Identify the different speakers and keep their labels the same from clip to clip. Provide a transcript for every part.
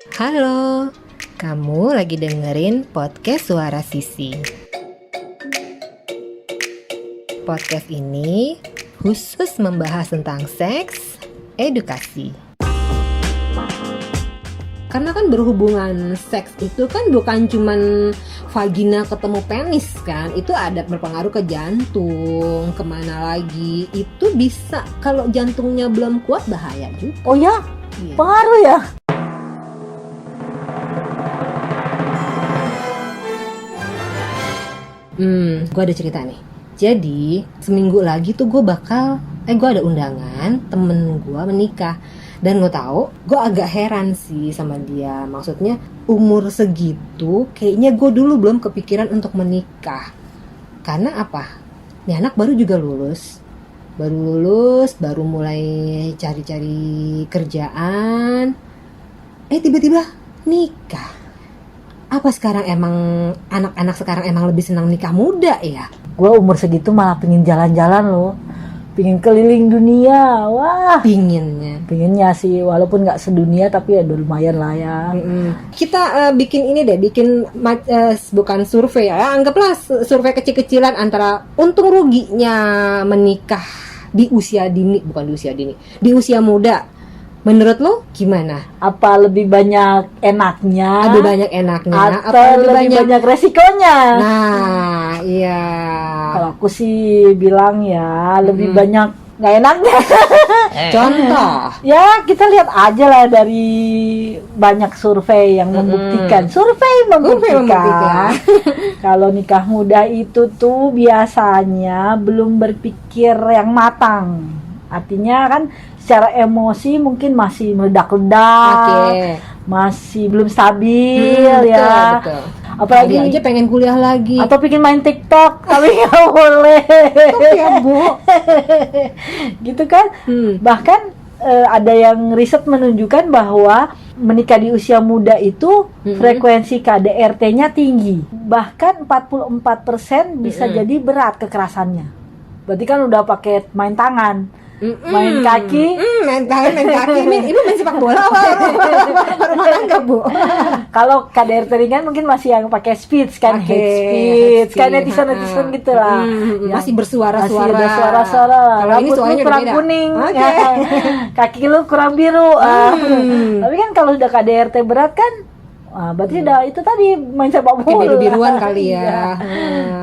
Speaker 1: Halo, kamu lagi dengerin podcast Suara Sisi. Podcast ini khusus membahas tentang seks, edukasi. Karena kan berhubungan seks itu kan bukan cuman vagina ketemu penis kan, itu ada berpengaruh ke jantung, kemana lagi. Itu bisa kalau jantungnya belum kuat bahaya juga.
Speaker 2: Oh ya,
Speaker 1: Iya.
Speaker 2: pengaruh ya?
Speaker 1: Gue ada cerita nih. Jadi seminggu lagi tuh gue ada undangan temen gue menikah. Dan gue tahu, gue agak heran sih sama dia. Maksudnya umur segitu, kayaknya gue dulu belum kepikiran untuk menikah. Karena apa? Nih anak baru juga lulus, baru mulai cari-cari kerjaan. Tiba-tiba nikah. Apa sekarang emang anak-anak sekarang emang lebih senang nikah muda ya?
Speaker 2: Gue umur segitu malah pengen jalan-jalan loh, pengen keliling dunia. Wah, pinginnya sih, walaupun nggak sedunia tapi ya udah lumayan lah ya.
Speaker 1: Kita bikin ini deh, bukan survei ya, anggaplah survei kecil-kecilan antara untung ruginya menikah di usia dini, bukan di usia dini, di usia muda. Menurut lo gimana?
Speaker 2: Apa lebih banyak enaknya?
Speaker 1: Lebih banyak enaknya
Speaker 2: atau lebih banyak resikonya?
Speaker 1: Nah, iya.
Speaker 2: Kalau aku sih bilang ya lebih banyak nggak enaknya.
Speaker 1: Contoh?
Speaker 2: Ya kita lihat aja lah dari banyak survei yang membuktikan. Survei membuktikan. Kalau nikah muda itu tuh biasanya belum berpikir yang matang. Artinya kan secara emosi mungkin masih meledak-ledak, masih belum stabil ya.
Speaker 1: Betul.
Speaker 2: Apalagi
Speaker 1: dia aja pengen kuliah lagi.
Speaker 2: Atau pengen main TikTok tapi nggak boleh.
Speaker 1: Ya Bu.
Speaker 2: Gitu kan? Bahkan ada yang riset menunjukkan bahwa menikah di usia muda itu frekuensi KDRT-nya tinggi. Bahkan 44% bisa jadi berat kekerasannya. Berarti kan udah pakai main tangan. Main kaki,
Speaker 1: main kaki. Ibu main sepak bola rumah tangga Bu.
Speaker 2: Kalau KDRT ringan mungkin masih yang pakai speech kan, head speech, kan netizen gitulah.
Speaker 1: Masih bersuara-suara.
Speaker 2: Masih ada suara-suara.
Speaker 1: Kalau ini suaranya
Speaker 2: kurang kuning, kaki lu kurang biru. Tapi kan kalau udah KDRT berat kan, berarti udah itu tadi main sepak bola.
Speaker 1: Biru-biruan kali ya.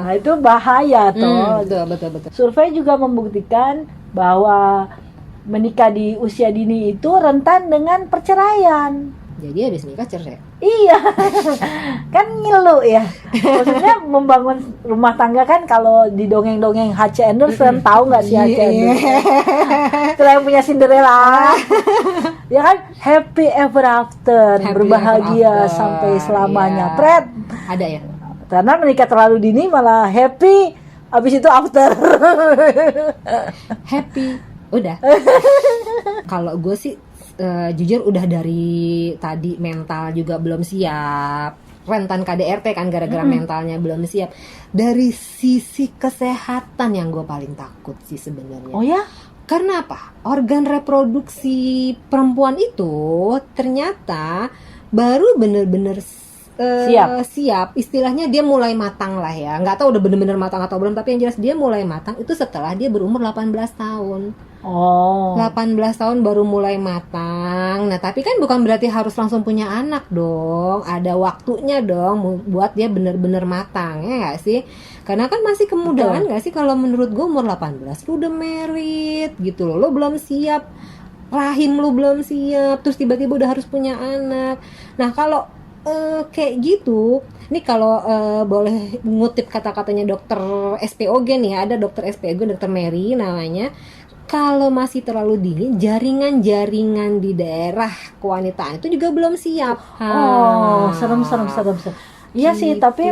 Speaker 2: Nah itu bahaya toh.
Speaker 1: Betul.
Speaker 2: Survei juga membuktikan bahwa menikah di usia dini itu rentan dengan perceraian.
Speaker 1: Jadi habis nikah cerai.
Speaker 2: Iya, kan ngilu ya. Maksudnya membangun rumah tangga kan kalau di dongeng-dongeng H.C. Andersen, tahu nggak sih H.C. Andersen? Itu yang punya Cinderella. Ya kan, happy ever after, berbahagia sampai selamanya. Pret.
Speaker 1: Ada ya?
Speaker 2: Karena menikah terlalu dini malah happy, abis itu after.
Speaker 1: Happy. Udah. Kalau gue sih jujur udah dari tadi mental juga belum siap, rentan KDRT kan gara-gara mentalnya belum siap. Dari sisi kesehatan yang gue paling takut sih sebenarnya.
Speaker 2: Oh ya?
Speaker 1: Karena apa? Organ reproduksi perempuan itu ternyata baru bener-bener siap. Istilahnya dia mulai matang lah ya. Nggak tahu udah bener-bener matang atau belum, tapi yang jelas dia mulai matang itu setelah dia berumur 18 tahun. 18 tahun baru mulai matang. Nah tapi kan bukan berarti harus langsung punya anak dong. Ada waktunya dong buat dia bener-bener matang, ya nggak sih? Karena kan masih kemudahan nggak sih? Kalau menurut gue umur 18 lu udah married gitu loh. Lo belum siap, rahim lu belum siap, terus tiba-tiba udah harus punya anak. Nah kalau kayak gitu, nih kalau boleh ngutip kata-katanya dokter SPOG nih, ada dokter SPOG, dokter Mary namanya. Kalau masih terlalu dini, jaringan-jaringan di daerah kewanitaan itu juga belum siap.
Speaker 2: Serem. Iya
Speaker 1: gitu.
Speaker 2: sih, tapi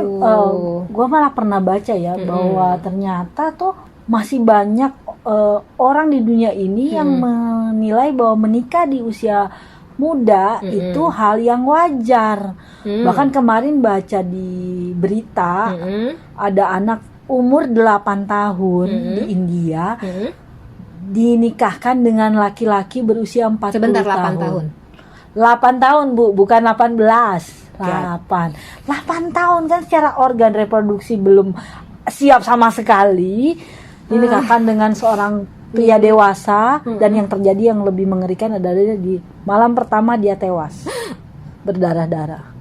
Speaker 2: gue malah pernah baca ya bahwa ternyata tuh masih banyak orang di dunia ini yang menilai bahwa menikah di usia muda itu hal yang wajar. Bahkan kemarin baca di berita ada anak umur 8 tahun di India dinikahkan dengan laki-laki berusia 40
Speaker 1: Sebentar, 8
Speaker 2: tahun.
Speaker 1: tahun.
Speaker 2: 8 tahun Bu, bukan 18.
Speaker 1: Ya.
Speaker 2: 8 tahun kan secara organ reproduksi belum siap sama sekali. Dinikahkan dengan seorang pria dewasa, dan yang terjadi yang lebih mengerikan adalah di malam pertama dia tewas. Berdarah-darah.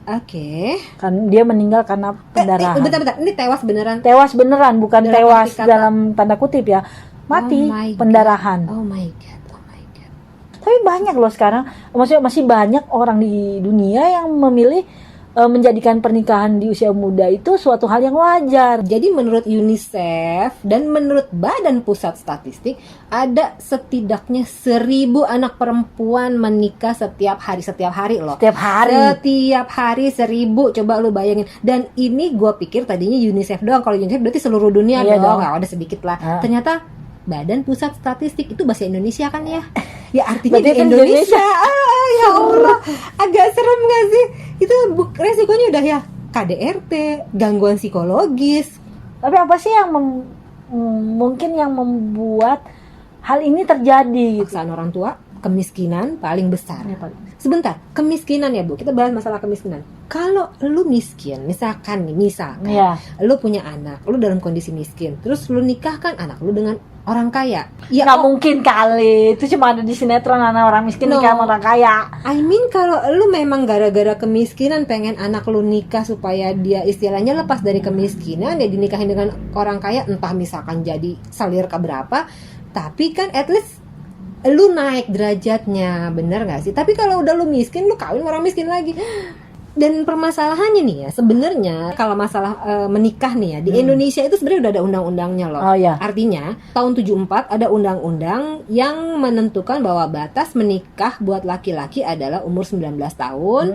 Speaker 1: Oke.
Speaker 2: Kan dia meninggal karena pendarahan.
Speaker 1: Bentar. Ini tewas beneran?
Speaker 2: Tewas beneran, bukan
Speaker 1: Dalam
Speaker 2: tewas
Speaker 1: arti kata-
Speaker 2: dalam tanda kutip ya. Mati,
Speaker 1: Oh my God.
Speaker 2: pendarahan.
Speaker 1: Oh my god.
Speaker 2: Tapi banyak loh sekarang, maksudnya masih banyak orang di dunia yang memilih menjadikan pernikahan di usia muda itu suatu hal yang wajar.
Speaker 1: Jadi menurut UNICEF dan menurut Badan Pusat Statistik, ada setidaknya 1.000 anak perempuan menikah setiap hari loh.
Speaker 2: Setiap hari.
Speaker 1: Setiap hari 1.000, coba lu bayangin. Dan ini gue pikir tadinya UNICEF doang. Kalau UNICEF berarti seluruh dunia
Speaker 2: Iya
Speaker 1: dong.
Speaker 2: dong.
Speaker 1: Nggak ada sedikit lah.
Speaker 2: Ah.
Speaker 1: Ternyata Badan Pusat Statistik itu bahasa Indonesia kan ya? Ya artinya
Speaker 2: Berarti
Speaker 1: di
Speaker 2: kan
Speaker 1: Indonesia. Ya Allah, agak serem gak sih? Itu resikonya udah ya KDRT, gangguan psikologis.
Speaker 2: Tapi apa sih yang mungkin yang membuat hal ini terjadi gitu?
Speaker 1: Paksaan orang tua, kemiskinan paling besar.
Speaker 2: Ini paling-
Speaker 1: Sebentar, kemiskinan ya Bu, kita bahas masalah kemiskinan. Kalau lu miskin, misalkan
Speaker 2: Iya.
Speaker 1: lu punya anak, lu dalam kondisi miskin, terus lu nikahkan anak lu dengan orang kaya, ya
Speaker 2: Nggak mungkin kali, itu cuma ada di sinetron anak orang miskin
Speaker 1: No.
Speaker 2: nikah sama orang kaya.
Speaker 1: I mean kalau lu memang gara-gara kemiskinan pengen anak lu nikah supaya dia istilahnya lepas dari kemiskinan, ya dinikahin dengan orang kaya, entah misalkan jadi salir keberapa, tapi kan at least lu naik derajatnya, bener gak sih? Tapi kalau udah lu miskin, lu kawin sama orang miskin lagi. Dan permasalahannya nih ya, sebenarnya kalau masalah menikah nih ya, di Indonesia itu sebenarnya udah ada undang-undangnya loh.
Speaker 2: Oh ya.
Speaker 1: Artinya tahun 74 ada undang-undang yang menentukan bahwa batas menikah buat laki-laki adalah umur 19 tahun,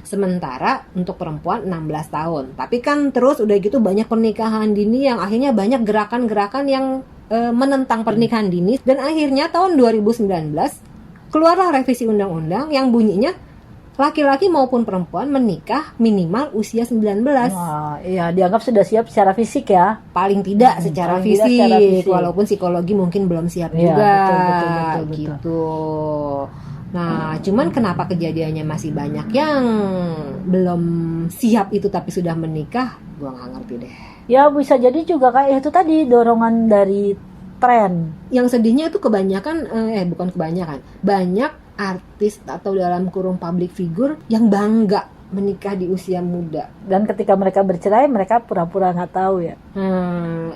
Speaker 1: sementara untuk perempuan 16 tahun. Tapi kan terus udah gitu banyak pernikahan dini yang akhirnya banyak gerakan-gerakan yang menentang pernikahan dini, dan akhirnya tahun 2019 keluarlah revisi undang-undang yang bunyinya laki-laki maupun perempuan menikah minimal usia 19.
Speaker 2: Wah, iya dianggap sudah siap secara fisik ya.
Speaker 1: Paling tidak secara
Speaker 2: paling tidak
Speaker 1: fisik,
Speaker 2: secara fisik.
Speaker 1: walaupun psikologi mungkin belum siap
Speaker 2: Iya,
Speaker 1: juga.
Speaker 2: betul.
Speaker 1: Gitu. Nah, cuman kenapa kejadiannya masih banyak yang belum siap itu tapi sudah menikah? Gua nggak ngerti deh.
Speaker 2: Ya bisa jadi juga kayak itu tadi dorongan dari tren.
Speaker 1: Yang sedihnya itu kebanyakan, bukan kebanyakan, banyak artis atau dalam kurung public figure yang bangga menikah di usia muda.
Speaker 2: Dan ketika mereka bercerai mereka pura-pura nggak tahu ya.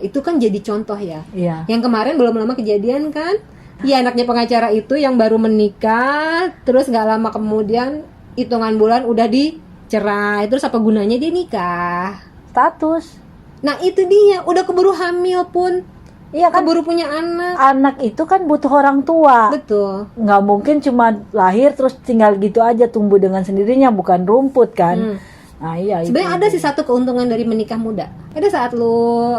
Speaker 1: Itu kan jadi contoh ya.
Speaker 2: Iya.
Speaker 1: Yang kemarin belum lama kejadian kan, ya anaknya pengacara itu yang baru menikah, terus nggak lama kemudian hitungan bulan udah dicerai, terus apa gunanya dia nikah?
Speaker 2: Status.
Speaker 1: Nah itu dia, udah keburu hamil pun,
Speaker 2: Iya kan,
Speaker 1: keburu punya anak.
Speaker 2: anak itu kan butuh orang tua.
Speaker 1: Betul.
Speaker 2: Nggak mungkin cuma lahir terus tinggal gitu aja tumbuh dengan sendirinya, bukan rumput kan. Nah iya.
Speaker 1: Sebenarnya ada sih satu keuntungan dari menikah muda. Ada saat lu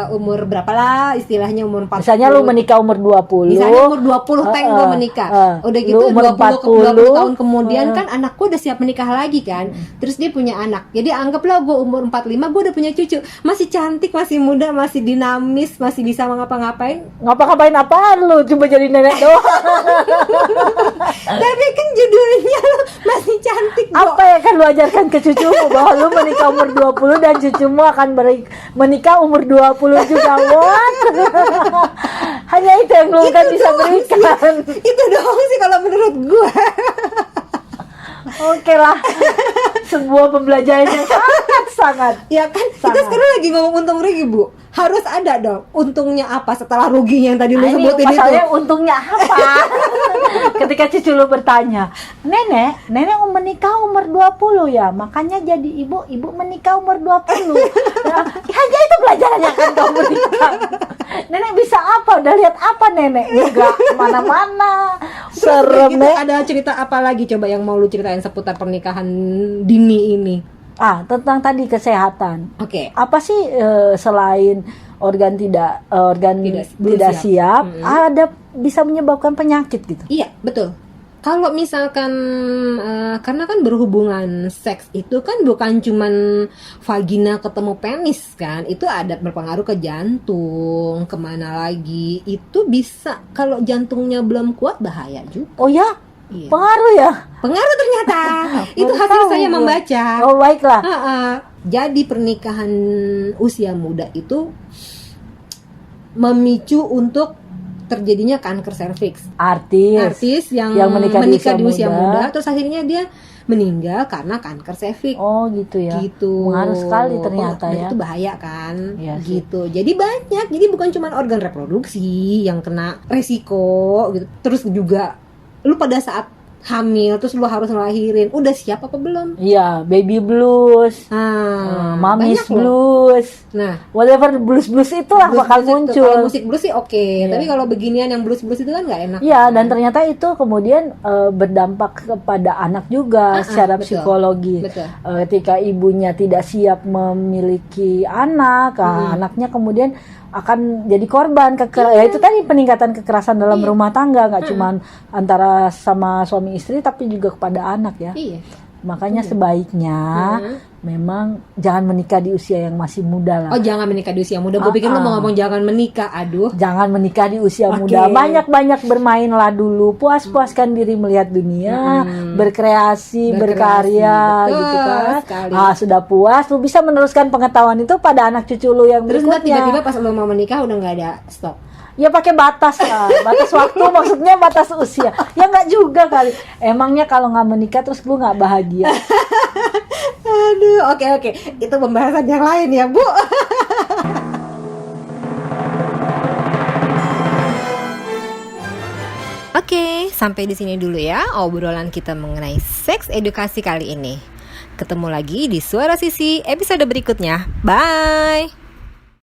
Speaker 1: umur berapa lah, istilahnya umur 40.
Speaker 2: Misalnya lu menikah umur 20.
Speaker 1: Misalnya umur 20 gue menikah. Udah gitu
Speaker 2: Lu umur
Speaker 1: 20 tahun kemudian kan anakku udah siap menikah lagi kan. Terus dia punya anak. Jadi anggaplah gue umur 45 gue udah punya cucu. Masih cantik, masih muda, masih dinamis, masih bisa ngapa-ngapain.
Speaker 2: Ngapa-ngapain apaan lu? Coba jadi nenek doang.
Speaker 1: Tapi kan judulnya masih cantik.
Speaker 2: Apa yang akan lu ajarkan ke cucumu bahwa lu menikah umur 20 dan cucumu akan menikah umur 20 juga, What? Hanya itu yang lu kan bisa berikan.
Speaker 1: Itu doang sih kalau menurut gue.
Speaker 2: Oke lah. Sebuah pembelajaran yang sangat.
Speaker 1: Ya kan, kita
Speaker 2: Sangat.
Speaker 1: sekarang lagi ngomong untung rugi Bu. Harus ada dong untungnya apa setelah ruginya yang tadi lu
Speaker 2: Ini
Speaker 1: sebutin itu.
Speaker 2: masalahnya untungnya apa? Ketika cucu lu bertanya, nenek menikah umur 20 ya, makanya jadi ibu menikah umur 20. Ya, hanya itu pelajaran yang akan kau berikan. Nenek bisa apa? Udah lihat apa nenek? Enggak kemana-mana. Serem
Speaker 1: Gitu,
Speaker 2: nek.
Speaker 1: ada cerita apa lagi coba yang mau lu ceritain seputar pernikahan dini ini?
Speaker 2: Tentang tadi kesehatan.
Speaker 1: Oke.
Speaker 2: Apa sih selain organ tidak
Speaker 1: belum
Speaker 2: tidak siap,
Speaker 1: siap.
Speaker 2: ada bisa menyebabkan penyakit gitu.
Speaker 1: Iya, betul. Kalau misalkan karena kan berhubungan seks itu kan bukan cuman vagina ketemu penis kan, itu ada berpengaruh ke jantung, kemana lagi. Itu bisa kalau jantungnya belum kuat bahaya juga.
Speaker 2: Oh ya,
Speaker 1: Iya.
Speaker 2: Pengaruh ya?
Speaker 1: Pengaruh ternyata. Itu
Speaker 2: Baru
Speaker 1: hasil
Speaker 2: tahu
Speaker 1: saya
Speaker 2: gua.
Speaker 1: membaca.
Speaker 2: Oh baiklah.
Speaker 1: Jadi pernikahan usia muda itu memicu untuk terjadinya kanker serviks. Artis yang menikah di usia muda, terus akhirnya dia meninggal karena kanker serviks.
Speaker 2: Oh gitu ya.
Speaker 1: Gitu.
Speaker 2: Pengaruh sekali ternyata
Speaker 1: Dan
Speaker 2: ya.
Speaker 1: itu bahaya kan.
Speaker 2: Iya sih.
Speaker 1: Gitu. Jadi banyak. Jadi bukan cuma organ reproduksi yang kena resiko gitu. Terus juga lu pada saat hamil terus lu harus ngelahirin, udah siap apa belum?
Speaker 2: Iya, baby blues, mamis
Speaker 1: banyak loh.
Speaker 2: blues.
Speaker 1: Nah,
Speaker 2: Whatever blues itulah
Speaker 1: blues-
Speaker 2: bakal
Speaker 1: blues itu,
Speaker 2: muncul.
Speaker 1: kalau musik blues sih oke,
Speaker 2: Iya.
Speaker 1: tapi kalau beginian yang blues itu kan nggak enak.
Speaker 2: Iya,
Speaker 1: kan?
Speaker 2: dan ternyata itu kemudian berdampak kepada anak juga secara
Speaker 1: betul.
Speaker 2: psikologi.
Speaker 1: Betul.
Speaker 2: Ketika ibunya tidak siap memiliki anak, anaknya kemudian akan jadi korban ya itu tadi peningkatan kekerasan dalam rumah tangga, nggak cuma antara sama suami istri tapi juga kepada anak ya.
Speaker 1: Iya.
Speaker 2: Makanya sebaiknya memang jangan menikah di usia yang masih muda lah.
Speaker 1: Oh, jangan menikah di usia muda. Gue pikir lu mau ngomong jangan menikah. Aduh.
Speaker 2: Jangan menikah di usia
Speaker 1: Oke.
Speaker 2: muda. Banyak-banyak bermainlah dulu, puas-puaskan diri melihat dunia, berkreasi, berkarya
Speaker 1: Betul
Speaker 2: gitu kan.
Speaker 1: sekali.
Speaker 2: Sudah puas, lu bisa meneruskan pengetahuan itu pada anak cucu lu yang
Speaker 1: Terus ntar
Speaker 2: berikutnya.
Speaker 1: tiba-tiba pas lu mau menikah udah nggak ada stop.
Speaker 2: Ya pakai batas lah, batas waktu maksudnya batas usia. Ya nggak juga kali. Emangnya kalau nggak menikah terus lu nggak bahagia?
Speaker 1: Aduh, oke. Itu pembahasan yang lain ya, Bu. Oke, sampai di sini dulu ya obrolan kita mengenai seks edukasi kali ini. Ketemu lagi di Suara Sisi episode berikutnya. Bye.